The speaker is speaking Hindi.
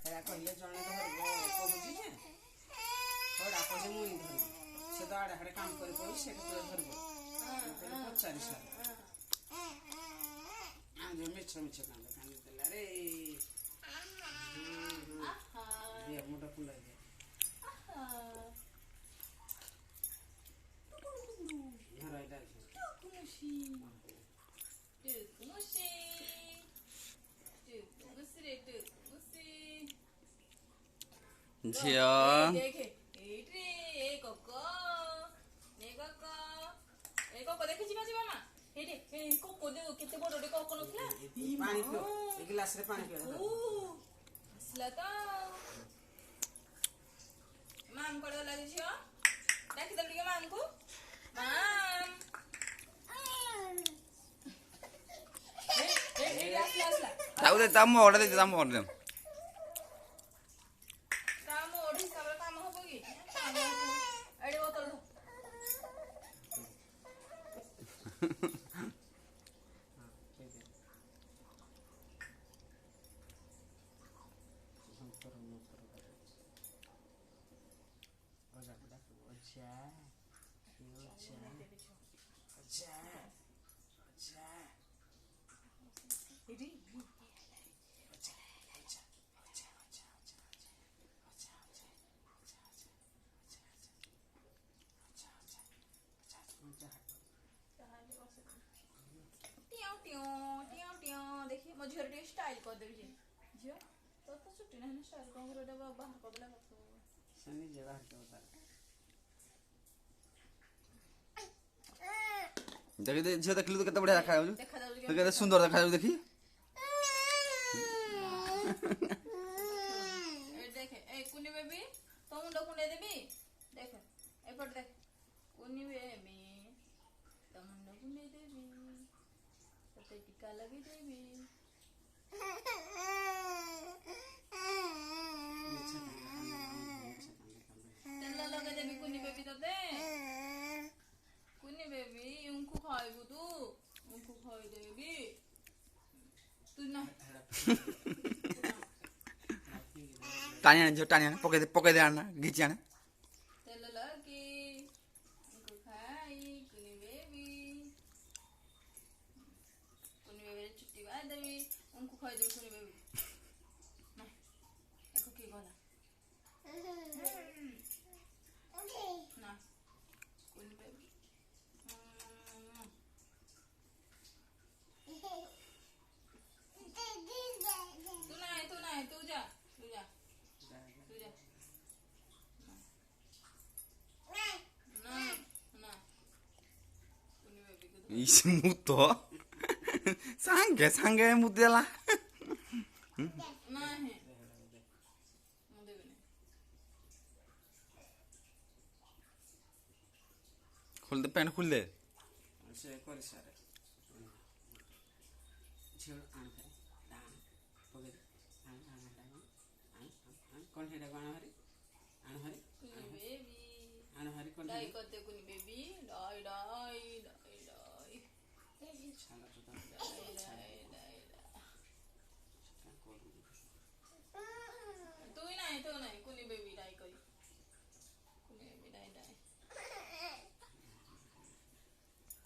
हेरा कहले जने धरब कहूची जे तो डाको जे मुई धरब से तो आड़े हाड़े काम करी करी से तो धरब पहले पचारि साल आ जो मिछ मिछ कांद कांद देला रे ये मोटा कुंडा दे घर आइला झिया देखे एट्रे ए कोको देखि जिमा जिमा मा एटे ए कोको दे केते बड़ रे कोको नथला पानी पियो एक गिलास रे पानी पियो ओ असला तो माम कोड़ लागी छियो डाकी दम के माम को माम ए असला ताऊ दे तम ओडा दे तम ओडा दे काम ओडी सबरे काम होबो की एडे बोतल दो इडी देखिए मो झियो टे स्टाइल कर देबी जे झियो तो छुट्टी ना स्टाइल कर रे बाहर कर देला सनी जे बाहर के बता देखि दे झिया देखलु तो केते बढ़िया देखा जाउ देखा जाउ तो केते सुंदर देखा जाउ देखि ए देखे ए कुनी बेबी तो मुंडो कुंडे देबी देख ए पट देख कुनी बेबी तो मुंडो कुंडे देबी तो टीका लगी देबी तेल लगे देबी कुनी बेबी तो दे कुनी बेबी उनको खाइबू तू उनको खाई देबी तू ना टानिया जो टानिया पके दे आना घिची आना तेल लगी उनको खाई कुनी बेबी छुट्टी बाद देबी उनको खाई देबी कुनी बेबी ना एको की गला ना कुनी बेबी तू नहीं तू जा ना कुनी बेबी को इस मुतो सांगे मुतेला नहीं मुझे भी नहीं खोल दे पैंट खोल दे से कर सारे झियो आन करे दान पगे आन कौन हेडा गाना हरी आन हरी कुनी बेबी आन हरी कौन डाई करते कुनी बेबी डाई छाला तो